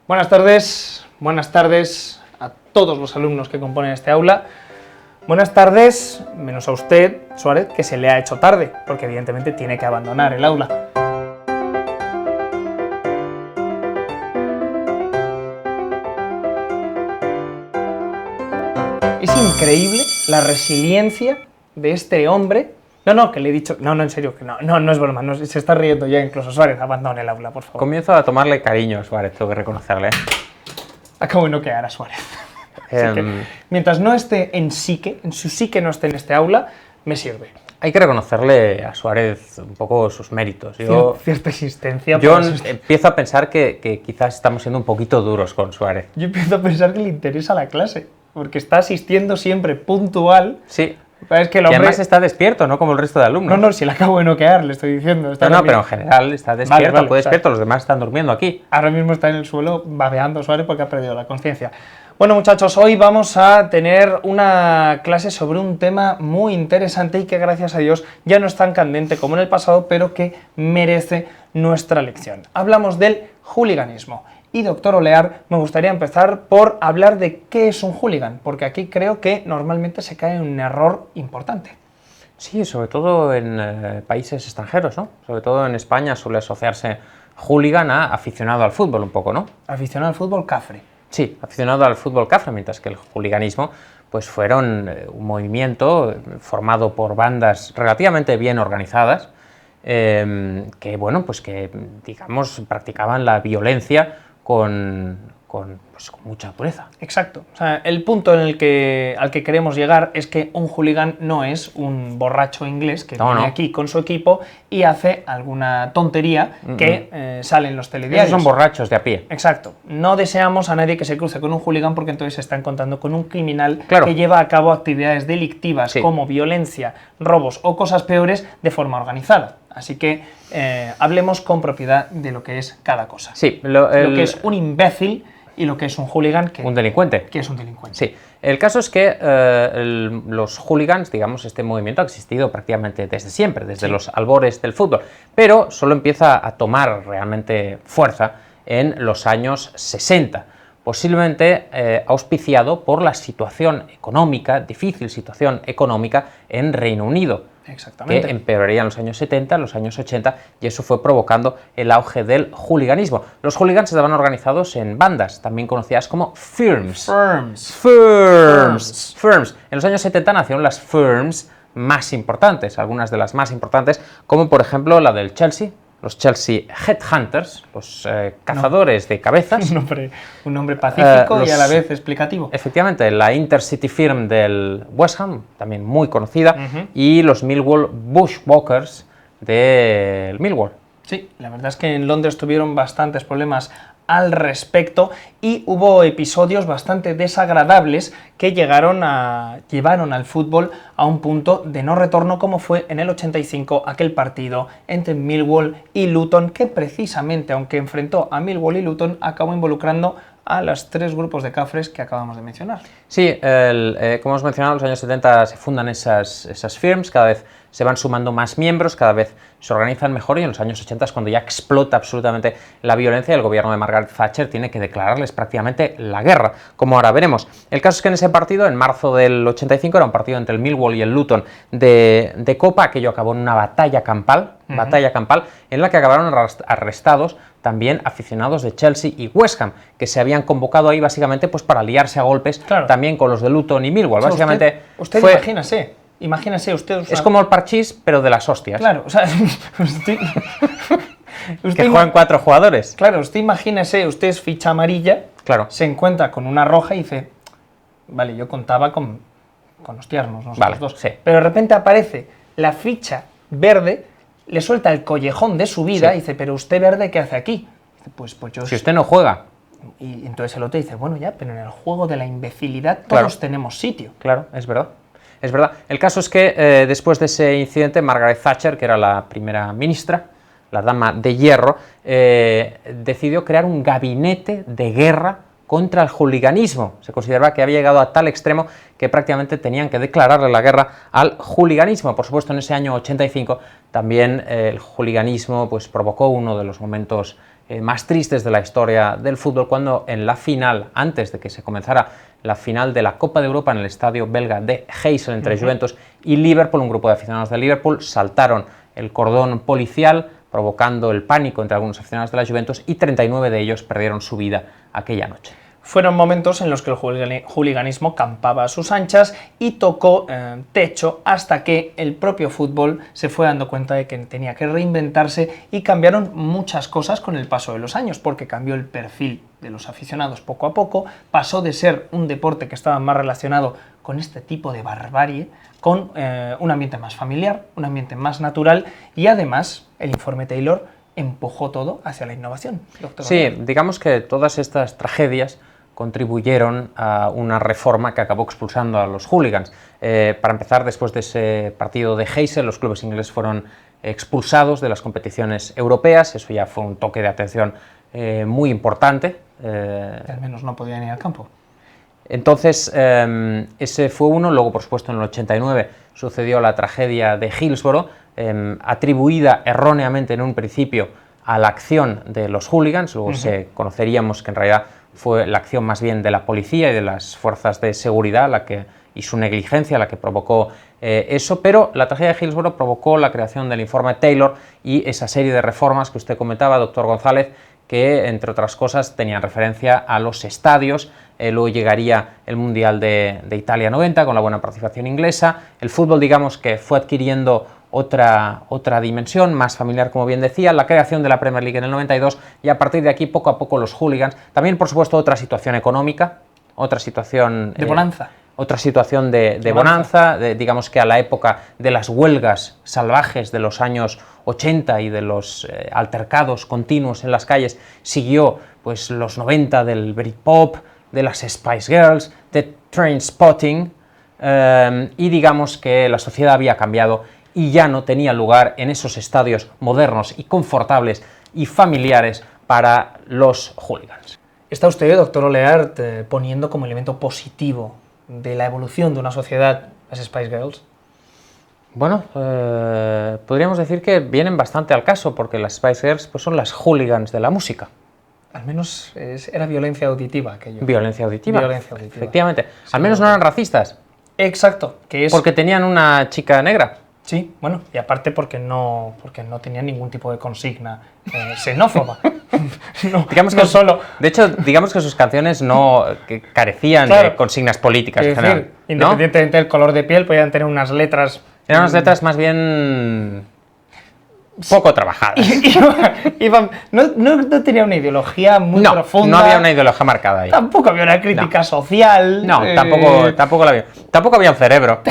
Buenas tardes a todos los alumnos que componen este aula. Buenas tardes, menos a usted, Suárez, que se le ha hecho tarde, porque evidentemente tiene que abandonar el aula. Es increíble la resiliencia de este hombre. No, que le he dicho... No, en serio, que no es broma, se está riendo ya incluso. Suárez, abandone el aula, por favor. Comienzo a tomarle cariño a Suárez, tengo que reconocerle. Acabo de noquear a Suárez. Así que, mientras no esté en su psique no esté en este aula, me sirve. Hay que reconocerle a Suárez un poco sus méritos. Cierta existencia. Yo empiezo a pensar que quizás estamos siendo un poquito duros con Suárez. Yo empiezo a pensar que le interesa la clase, porque está asistiendo siempre puntual. Sí. Es que el hombre... Y además además está despierto, ¿no? Como el resto de alumnos. No, si le acabo de noquear, le estoy diciendo. No, pero en general está despierto, vale, despierto, los demás están durmiendo aquí. Ahora mismo está en el suelo babeando Suárez porque ha perdido la conciencia. Bueno, muchachos, hoy vamos a tener una clase sobre un tema muy interesante y que, gracias a Dios, ya no es tan candente como en el pasado, pero que merece nuestra lección. Hablamos del hooliganismo. Y, doctor Olear, me gustaría empezar por hablar de qué es un hooligan, porque aquí creo que normalmente se cae en un error importante. Sí, sobre todo en países extranjeros, ¿no? Sobre todo en España suele asociarse hooligan a aficionado al fútbol un poco, ¿no? Aficionado al fútbol cafre. Sí, aficionado al fútbol cafre, mientras que el hooliganismo pues fueron un movimiento formado por bandas relativamente bien organizadas que, bueno, pues que, digamos, practicaban la violencia con mucha dureza. Exacto. O sea, el punto al que queremos llegar es que un hooligan no es un borracho inglés que viene aquí con su equipo y hace alguna tontería que sale en los telediarios. Esos son borrachos de a pie. Exacto. No deseamos a nadie que se cruce con un hooligan porque entonces se está encontrando con un criminal que lleva a cabo actividades delictivas como violencia, robos o cosas peores de forma organizada. Así que hablemos con propiedad de lo que es cada cosa. Sí, lo que es un imbécil y lo que es un hooligan. Un delincuente. Que es un delincuente. Sí. El caso es que los hooligans, digamos, este movimiento ha existido prácticamente desde siempre, desde los albores del fútbol, pero solo empieza a tomar realmente fuerza en los años 60. Posiblemente auspiciado por la situación económica, difícil situación económica en Reino Unido. Exactamente. Que empeoraría en los años 70, en los años 80, y eso fue provocando el auge del hooliganismo. Los hooligans estaban organizados en bandas, también conocidas como firms. En los años 70 nacieron las firms más importantes, algunas de las más importantes, como por ejemplo la del Chelsea, los Chelsea Headhunters, los cazadores de cabezas. Un nombre pacífico y a la vez explicativo. Efectivamente, la Intercity Firm del West Ham, también muy conocida, y los Millwall Bushwalkers del Millwall. Sí, la verdad es que en Londres tuvieron bastantes problemas al respecto y hubo episodios bastante desagradables que llevaron al fútbol a un punto de no retorno, como fue en el 85 aquel partido entre Millwall y Luton, que precisamente, aunque enfrentó a Millwall y Luton, acabó involucrando a los tres grupos de cafres que acabamos de mencionar. Sí, como hemos mencionado, en los años 70 se fundan esas firms, cada vez se van sumando más miembros, cada vez se organizan mejor, y en los años 80 es cuando ya explota absolutamente la violencia y el gobierno de Margaret Thatcher tiene que declararles prácticamente la guerra, como ahora veremos. El caso es que en ese partido, en marzo del 85, era un partido entre el Millwall y el Luton de Copa, aquello acabó en una batalla campal, en la que acabaron arrestados también aficionados de Chelsea y West Ham, que se habían convocado ahí básicamente pues para liarse a golpes también con los de Luton y Millwall. O sea, básicamente usted imagínese usted... Es como el parchís, pero de las hostias. Claro, o sea... que juegan 4 jugadores. Claro, usted imagínese, usted es ficha amarilla, se encuentra con una roja y dice, vale, yo contaba con hostiarnos nosotros dos. Sí. Pero de repente aparece la ficha verde, le suelta el collejón de su vida y dice, pero usted verde, ¿qué hace aquí? Dice, pues yo... Si usted no juega. Y entonces el otro dice, bueno ya, pero en el juego de la imbecilidad todos tenemos sitio. Claro, es verdad. Es verdad. El caso es que después de ese incidente, Margaret Thatcher, que era la primera ministra, la dama de hierro, decidió crear un gabinete de guerra contra el hooliganismo. Se consideraba que había llegado a tal extremo que prácticamente tenían que declararle la guerra al hooliganismo. Por supuesto, en ese año 85 también el hooliganismo pues, provocó uno de los momentos más tristes de la historia del fútbol, cuando en la final, antes de que se comenzara la final de la Copa de Europa en el estadio belga de Heysel entre Juventus y Liverpool, un grupo de aficionados de Liverpool saltaron el cordón policial, provocando el pánico entre algunos aficionados de la Juventus, y 39 de ellos perdieron su vida aquella noche. Fueron momentos en los que el hooliganismo campaba a sus anchas y tocó techo, hasta que el propio fútbol se fue dando cuenta de que tenía que reinventarse, y cambiaron muchas cosas con el paso de los años, porque cambió el perfil de los aficionados poco a poco, pasó de ser un deporte que estaba más relacionado con este tipo de barbarie, con un ambiente más familiar, un ambiente más natural, y además el informe Taylor empujó todo hacia la innovación. Doctor Sí, digamos que todas estas tragedias contribuyeron a una reforma que acabó expulsando a los hooligans. Para empezar, después de ese partido de Heysel, los clubes ingleses fueron expulsados de las competiciones europeas. Eso ya fue un toque de atención muy importante. Al menos no podían ir al campo. Entonces, ese fue uno. Luego, por supuesto, en el 89 sucedió la tragedia de Hillsborough, atribuida erróneamente en un principio a la acción de los hooligans. Luego conoceríamos que en realidad fue la acción más bien de la policía y de las fuerzas de seguridad y su negligencia la que provocó eso, pero la tragedia de Hillsborough provocó la creación del informe Taylor y esa serie de reformas que usted comentaba, doctor González, que entre otras cosas tenían referencia a los estadios. Luego llegaría el Mundial de Italia 90 con la buena participación inglesa. El fútbol, digamos, que fue adquiriendo otra dimensión, más familiar, como bien decía, la creación de la Premier League en el 92, y a partir de aquí, poco a poco, los hooligans. También, por supuesto, otra situación económica, otra situación de bonanza. Otra situación de bonanza, digamos que a la época de las huelgas salvajes de los años 80 y de los altercados continuos en las calles, siguió pues los 90 del Britpop, de las Spice Girls, de Trainspotting, y digamos que la sociedad había cambiado y ya no tenía lugar en esos estadios modernos y confortables y familiares para los hooligans. ¿Está usted, doctor Oleart, poniendo como elemento positivo de la evolución de una sociedad las Spice Girls? Bueno, podríamos decir que vienen bastante al caso, porque las Spice Girls pues, son las hooligans de la música. Al menos era violencia auditiva aquello. Violencia auditiva. Violencia auditiva. Efectivamente. Sí, al menos no eran racistas. Exacto. Que es... Porque tenían una chica negra. Sí, bueno, y aparte porque no tenían ningún tipo de consigna xenófoba. Digamos que solo... De hecho, digamos que sus canciones que carecían de consignas políticas en general. Decir, independientemente del color de piel, podían tener unas letras... Eran unas letras más bien... poco trabajadas. No tenía una ideología muy profunda. No había una ideología marcada ahí. Tampoco había una crítica social. No, tampoco la había. Tampoco había un cerebro.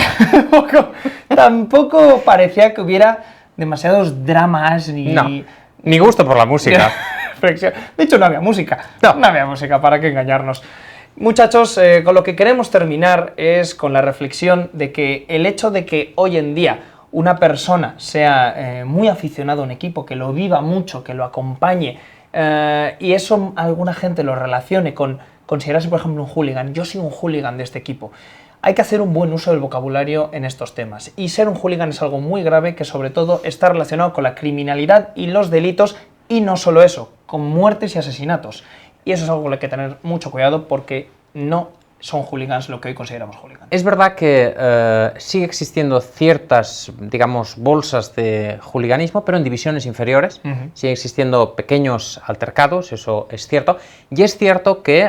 Tampoco parecía que hubiera demasiados dramas ni gusto por la música. De hecho, no había música. No había música, ¿para qué engañarnos? Muchachos, con lo que queremos terminar es con la reflexión de que el hecho de que hoy en día una persona sea muy aficionado a un equipo, que lo viva mucho, que lo acompañe, y eso alguna gente lo relacione con considerarse, por ejemplo, un hooligan. Yo soy un hooligan de este equipo. Hay que hacer un buen uso del vocabulario en estos temas. Y ser un hooligan es algo muy grave que, sobre todo, está relacionado con la criminalidad y los delitos, y no solo eso, con muertes y asesinatos. Y eso es algo con lo que hay que tener mucho cuidado, porque no son hooligans lo que hoy consideramos hooligans. Es verdad que sigue existiendo ciertas, digamos, bolsas de hooliganismo, pero en divisiones inferiores. Sigue existiendo pequeños altercados, eso es cierto. Y es cierto que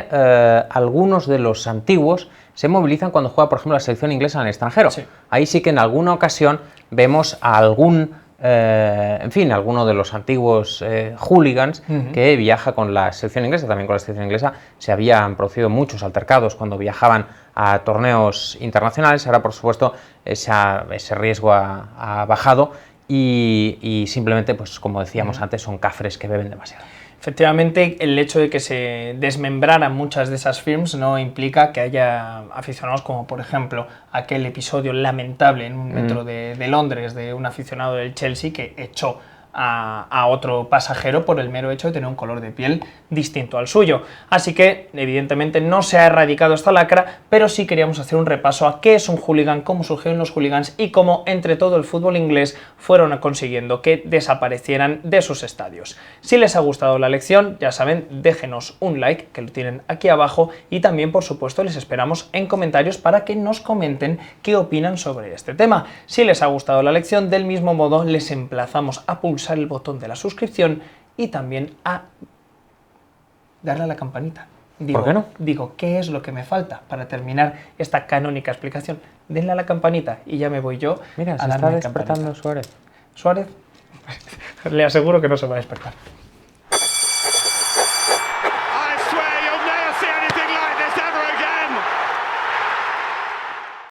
algunos de los antiguos se movilizan cuando juega, por ejemplo, la selección inglesa en el extranjero. Sí. Ahí sí que en alguna ocasión vemos a alguno de los antiguos hooligans que viaja con la selección inglesa. También con la selección inglesa se habían producido muchos altercados cuando viajaban a torneos internacionales. Ahora, por supuesto, ese riesgo ha bajado y simplemente, pues como decíamos antes, son cafres que beben demasiado. Efectivamente, el hecho de que se desmembraran muchas de esas firms no implica que haya aficionados como, por ejemplo, aquel episodio lamentable en un metro de Londres de un aficionado del Chelsea que echó a otro pasajero por el mero hecho de tener un color de piel distinto al suyo. Así que, evidentemente, no se ha erradicado esta lacra, pero sí queríamos hacer un repaso a qué es un hooligan, cómo surgieron los hooligans y cómo, entre todo el fútbol inglés, fueron consiguiendo que desaparecieran de sus estadios. Si les ha gustado la lección, ya saben, déjenos un like, que lo tienen aquí abajo, y también, por supuesto, les esperamos en comentarios para que nos comenten qué opinan sobre este tema. Si les ha gustado la lección, del mismo modo, les emplazamos a pulsar el botón de la suscripción y también a darle a la campanita. ¿Por qué no? Digo, ¿qué es lo que me falta para terminar esta canónica explicación? Denle a la campanita y ya me voy yo. Mira, a se darme está despertando Suárez. Suárez, le aseguro que no se va a despertar.